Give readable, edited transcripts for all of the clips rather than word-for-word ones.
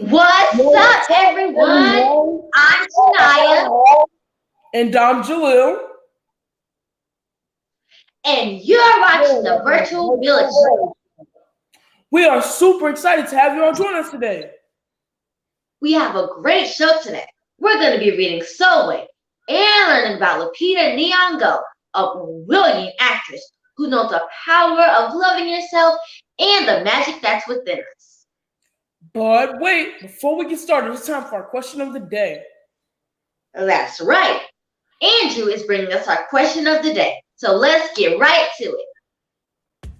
What's up, everyone? I'm Tanaya, And I'm Jalil. and you're watching the Virtual Village. We are super excited to have you all join us today. We have a great show today. We're going to be reading Sulwe and learning about Lupita Nyong'o, a brilliant actress who knows the power of loving yourself and the magic that's within us. But wait, before we get started, it's time for our question of the day. That's right. Andrew is bringing us our question of the day. So let's get right to it.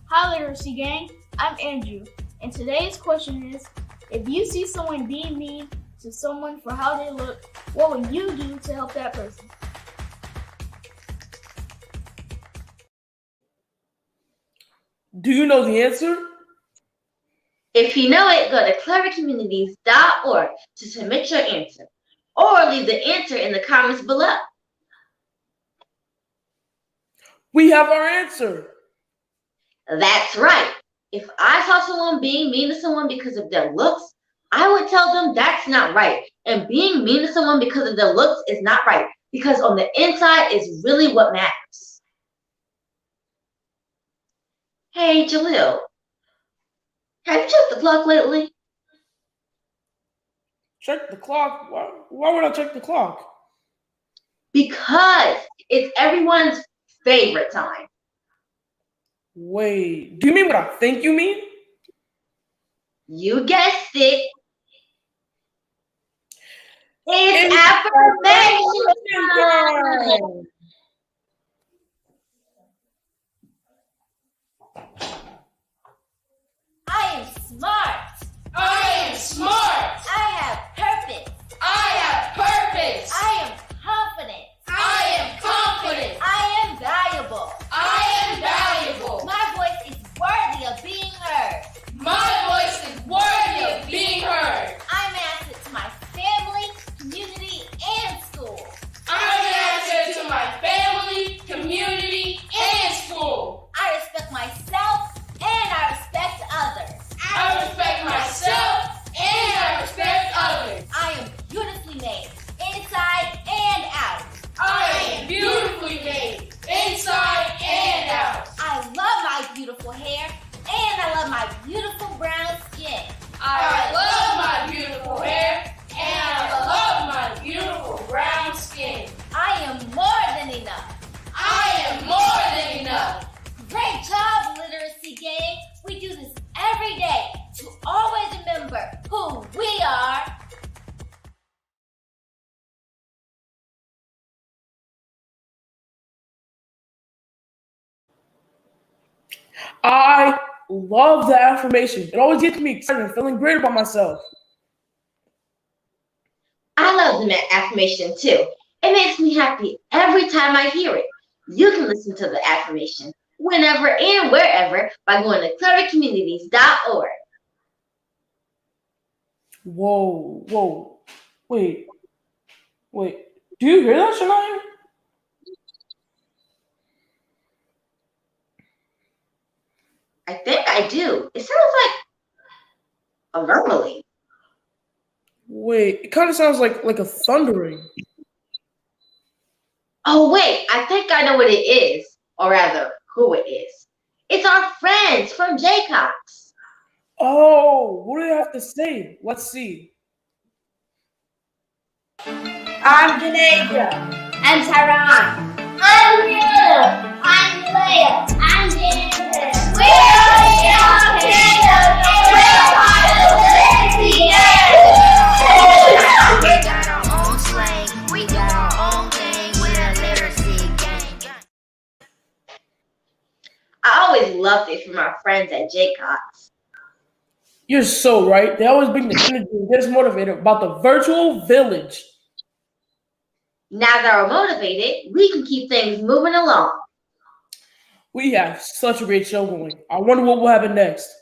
Hi Literacy Gang, I'm Andrew, and today's question is, if you see someone being mean to someone for how they look, what would you do to help that person? Do you know the answer? If you know it, go to clevercommunities.org to submit your answer, or leave the answer in the comments below. We have our answer. That's right. If I saw someone being mean to someone because of their looks, I would tell them that's not right. And being mean to someone because of their looks is not right, because on the inside is really what matters. Hey, Jalil, have you checked the clock lately? Check the clock? Why would I check the clock? Because it's everyone's favorite time. Wait, do you mean what I think you mean? You guessed it. It's affirmation time. I am smart. I am smart. I have purpose. I have purpose. I am confident. I am confident. I am valuable. I am valuable. My voice is worthy of being heard. My voice is worthy of being heard. I'm an asset to my family, community, and school. I'm an asset to my family, community, and school. I respect myself and I respect others. I respect myself and I respect others. I am beautifully made, inside and out. I am beautifully made, inside and out. I love my beautiful hair and I love my beautiful brown skin. I love my beautiful hair and I love my beautiful brown skin. I am more than enough. I am more than enough. Great job, Literacy Gang. We do this every day to always remember who we are. I love the affirmation. It always gets me excited and feeling great about myself. I love the affirmation too. It makes me happy every time I hear it. You can listen to the affirmation whenever and wherever by going to clevercommunities.org. Whoa. Wait. Do you hear that, Shania? I think I do. It sounds like a rumbling. Wait, it kind of sounds like a thundering. Oh wait, I think I know what it is, or rather, who it is. It's our friends from Jacox. Oh, what do they have to say? Let's see. I'm Janasia. I'm Tyron. I'm Rihanna. I'm Leia. I'm Jennifer. We are the Young Kingdom, and we're part of the Literacy Gang. We got our own slang, we got our own gang, we're a literacy gang. I always loved it from our friends at Jacox. You're so right. They always bring the energy and get us motivated about the virtual village. Now that we're motivated, we can keep things moving along. We have such a great show going. I wonder what will happen next.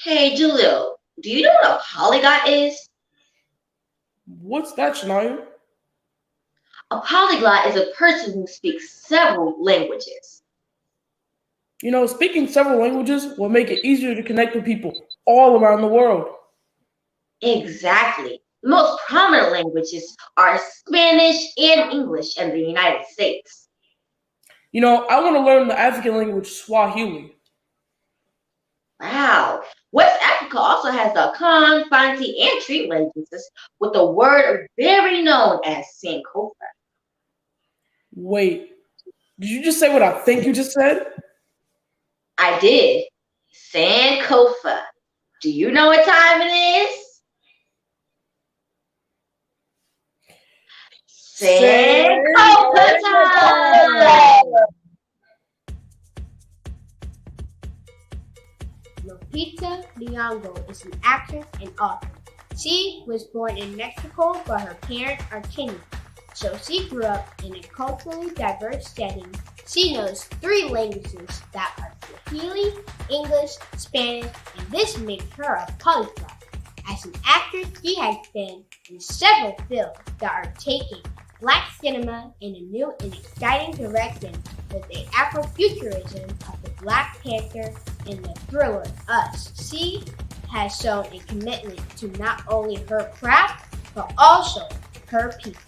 Hey, Jalil, do you know what a polyglot is? What's that, Shania? A polyglot is a person who speaks several languages. Speaking several languages will make it easier to connect with people all around the world. Exactly. The most prominent languages are Spanish and English in the United States. I want to learn the African language Swahili. Wow. West Africa also has the Akan, Fanti, and Tree languages with a word very known as Sankofa. Wait, did you just say what I think you just said? I did. Sankofa. Do you know what time it is? Sankofa time! Lupita Nyong'o is an actress and author. She was born in Mexico, but her parents are Kenyan. So she grew up in a culturally diverse setting. She knows 3 languages that are Swahili, English, Spanish, and this makes her a polyglot. As an actress, she has been in several films that are taking Black cinema in a new and exciting direction with the Afrofuturism of the Black Panther and the thriller Us. She has shown a commitment to not only her craft, but also her people.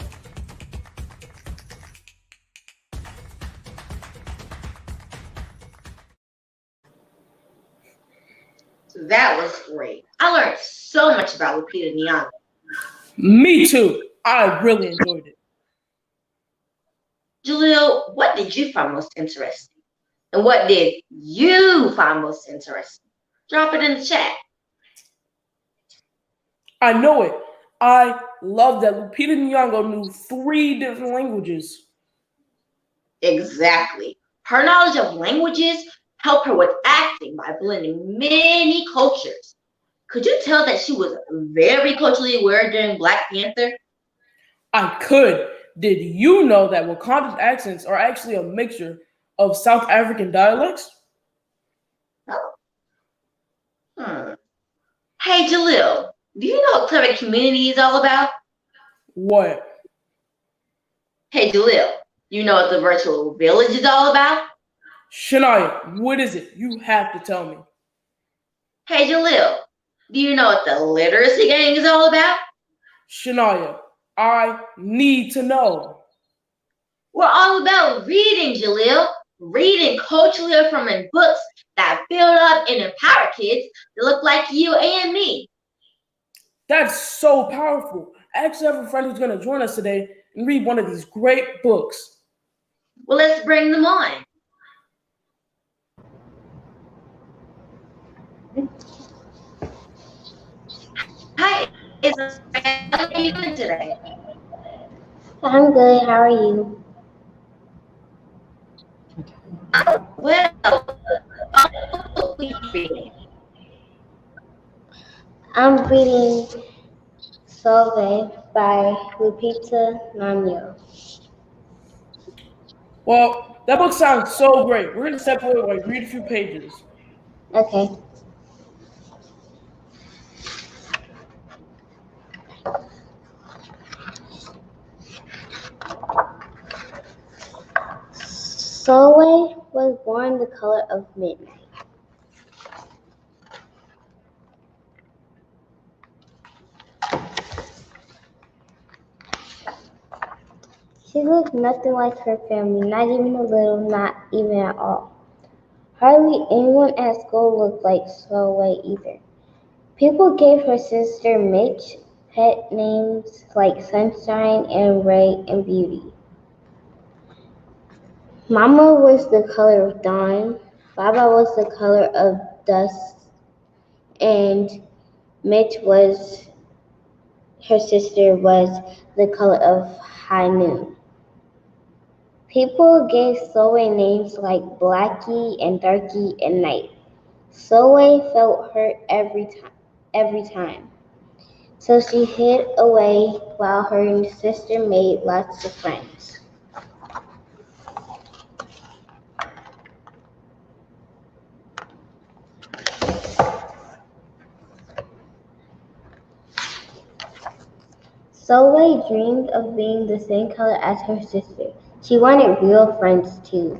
That was great. I learned so much about Lupita Nyong'o. Me too. I really enjoyed it. Jaleel, what did you find most interesting? And what did you find most interesting? Drop it in the chat. I know it. I love that Lupita Nyong'o knew 3 different languages. Exactly. Her knowledge of languages helped her with acting by blending many cultures. Could you tell that she was very culturally aware during Black Panther? I could. Did you know that Wakandan accents are actually a mixture of South African dialects? Oh. Hey, Jaleel, do you know what Clever Community is all about? What? Hey, Jaleel, you know what the virtual village is all about? Shania, what is it? You have to tell me. Hey, Jaleel, do you know what the literacy gang is all about? Shania, I need to know. We're all about reading, Jaleel. Reading culturally affirming books that build up and empower kids to look like you and me. That's so powerful. I actually have a friend who's going to join us today and read one of these great books. Well, let's bring them on. Hi, Isabel. How are you doing today? I'm good. How are you? Well, what are you reading? I'm reading Sulwe by Lupita Nyong'o. Well, that book sounds so great. We're going to step away while you read a few pages. Okay. Sulwe was born the color of midnight. She looked nothing like her family, not even a little, not even at all. Hardly anyone at school looked like Sulwe either. People gave her sister Mitch pet names like Sunshine and Ray and Beauty. Mama was the color of dawn, Baba was the color of dusk, and Mitch her sister was the color of high noon. People gave Sulwe names like Blackie and Darkie and Night. Sulwe felt hurt every time. So she hid away while her sister made lots of friends. Sulwe dreamed of being the same color as her sister. She wanted real friends too.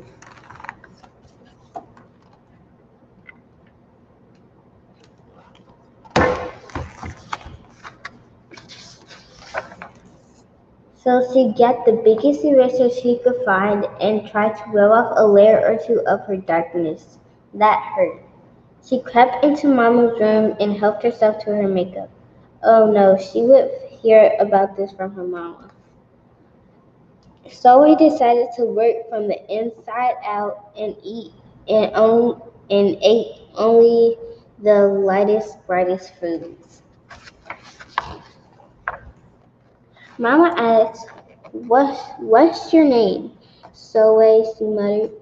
So she got the biggest eraser she could find and tried to rub off a layer or two of her darkness. That hurt. She crept into Mama's room and helped herself to her makeup. Oh no, she would hear about this from her mama. So we decided to work from the inside out and ate only the lightest, brightest foods. Mama asked, what's your name? Soe, she muttered.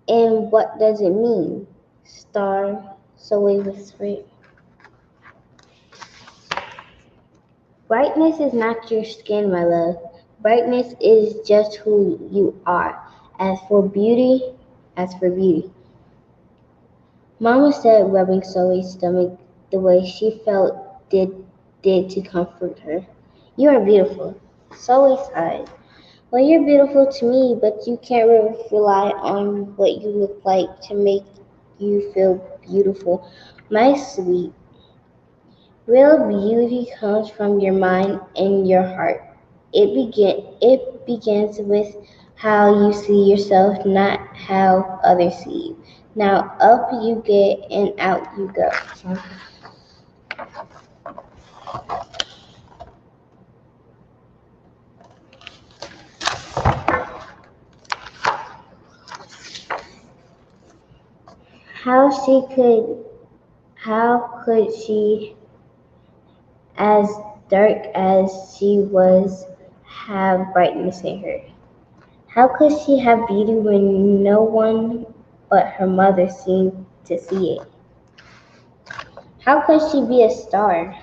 And what does it mean? Star, Soe whispered. Brightness is not your skin, my love. Brightness is just who you are. As for beauty. Mama said, rubbing Zoe's stomach the way she felt did to comfort her. You are beautiful. Zoe sighed. Well, you're beautiful to me, but you can't rely on what you look like to make you feel beautiful. My sweet, real beauty comes from your mind and your heart. It begins with how you see yourself, not how others see you. Now up you get and out you go. How she could how could she, as dark as she was, have brightness in her? How could she have beauty when no one but her mother seemed to see it? How could she be a star?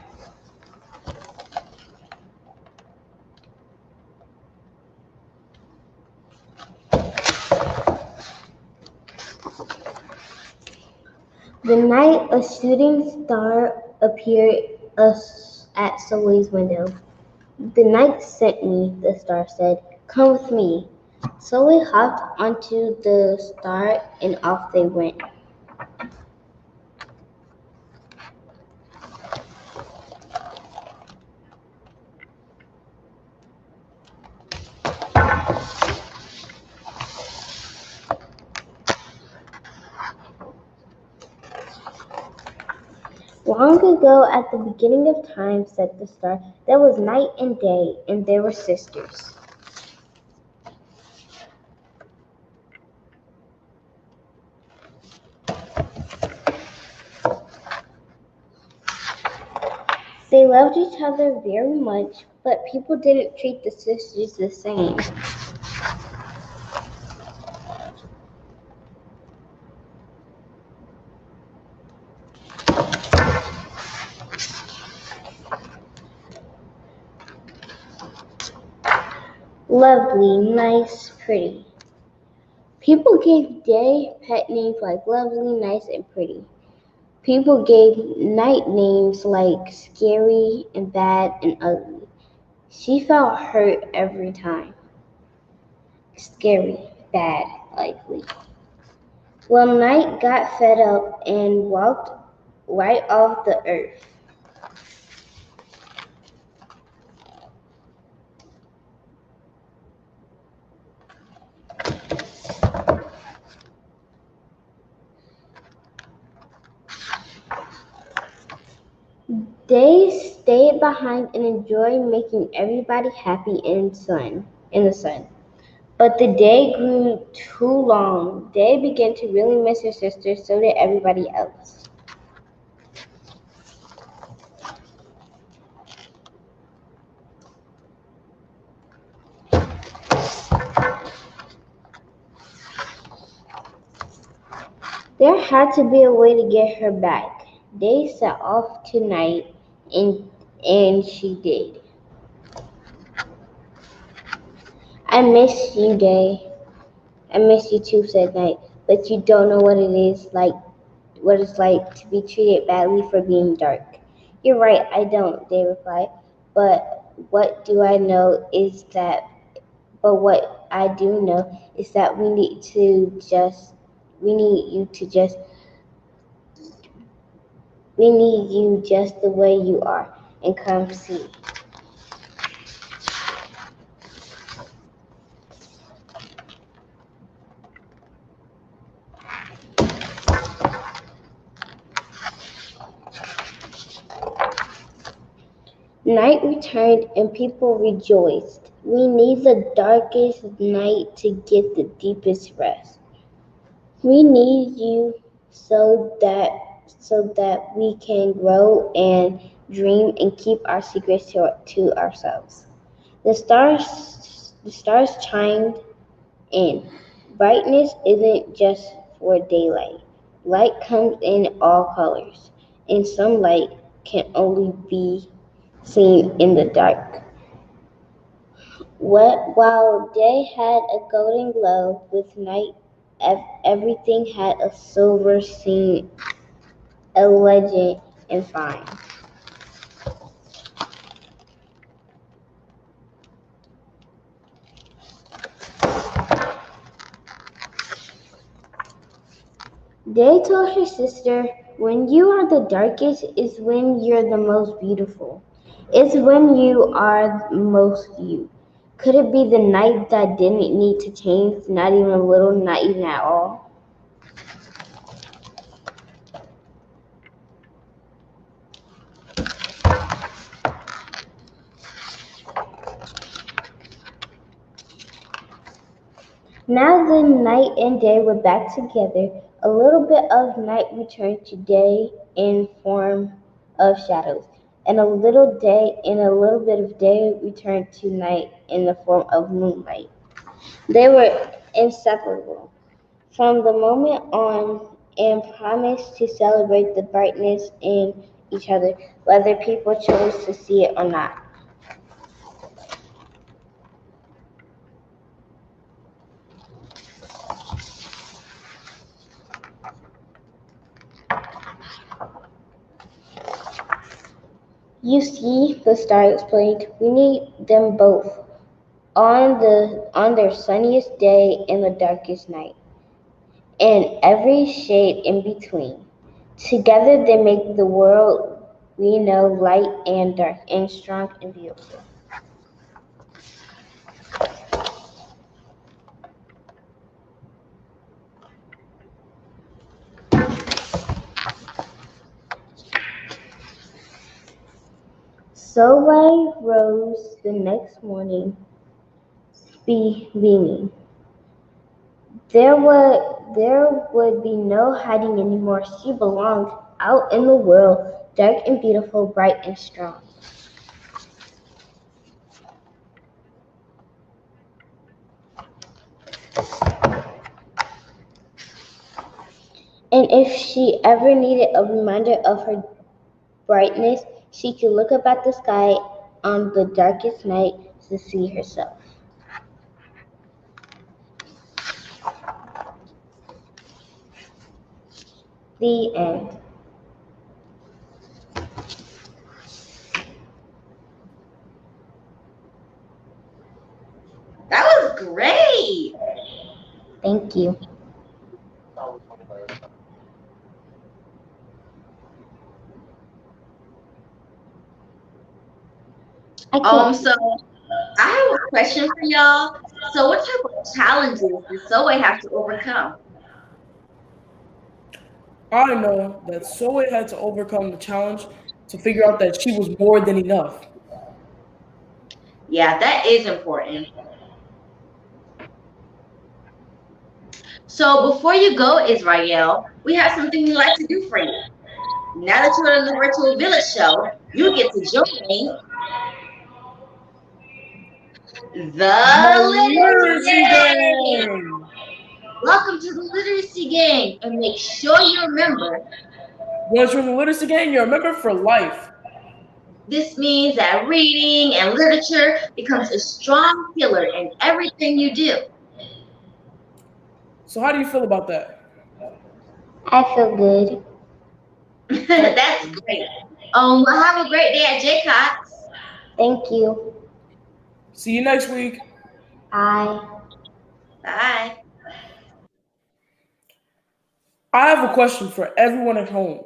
The night a shooting star appeared at Sulwe's window. The night sent me, the star said. Come with me. Sulwe hopped onto the star and off they went. Long ago, at the beginning of time, said the star, there was night and day, and they were sisters. They loved each other very much, but people didn't treat the sisters the same. Lovely, nice, pretty. People gave day pet names like lovely, nice, and pretty. People gave night names like scary and bad and ugly. She felt hurt every time. Scary, bad, ugly. Well, Night got fed up and walked right off the earth. They stayed behind and enjoyed making everybody happy in the sun. But the day grew too long. They began to really miss her sister, so did everybody else. There had to be a way to get her back. They set off tonight, and she did. I miss you, Day. I miss you too, said Night. But you don't know what it's like to be treated badly for being dark. You're right, I don't, Day replied. What do I know is that but what I do know is that we need you to just we need you just the way you are and come see. Night returned and people rejoiced. We need the darkest night to get the deepest rest. We need you so that we can grow and dream and keep our secrets to ourselves. The stars chimed in. Brightness isn't just for daylight. Light comes in all colors, and some light can only be seen in the dark. While day had a golden glow, with night everything had a silver seam, elegant and fine. Day told her sister, when you are the darkest is when you're the most beautiful. It's when you are most you. Could it be the night that didn't need to change, not even a little, not even at all? Now the night and day were back together. A little bit of night returned to day in form of shadows, and a little bit of day returned to night in the form of moonlight. They were inseparable from the moment on and promised to celebrate the brightness in each other, whether people chose to see it or not. You see, the star explained, we need them both on their sunniest day and the darkest night, and every shade in between. Together they make the world we know light and dark and strong and beautiful. Sulwe rose the next morning, beaming. There would be no hiding anymore. She belonged out in the world, dark and beautiful, bright and strong. And if she ever needed a reminder of her brightness, she could look up at the sky on the darkest night to see herself. The end. That was great. Thank you. So I have a question for y'all. So what type of challenges does Zoe have to overcome? I know that Soe had to overcome the challenge to figure out that she was more than enough. Yeah, that is important. So before you go, Israel, we have something we'd like to do for you. Now that you're in the virtual village show, you get to join the Literacy literacy game. game! Welcome to the literacy game, and make sure you remember Once you're in the literacy game, you're a member for life. this means that reading and literature becomes a strong pillar in everything you do. So how do you feel about that? I feel good. That's great. Well, have a great day at Jacox. Thank you. See you next week. Bye. Bye. I have a question for everyone at home.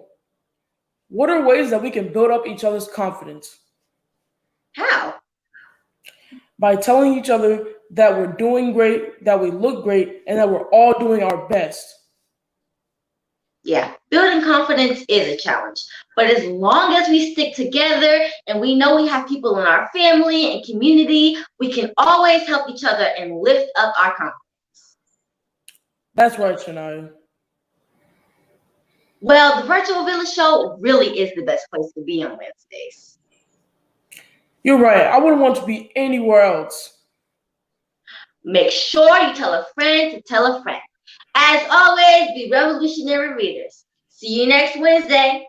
What are ways that we can build up each other's confidence? How? By telling each other that we're doing great, that we look great, and that we're all doing our best. Yeah, building confidence is a challenge. But as long as we stick together and we know we have people in our family and community, we can always help each other and lift up our confidence. That's right, Shania. Well, the Virtual Village Show really is the best place to be on Wednesdays. You're right. I wouldn't want to be anywhere else. Make sure you tell a friend to tell a friend. As always, be revolutionary readers. See you next Wednesday.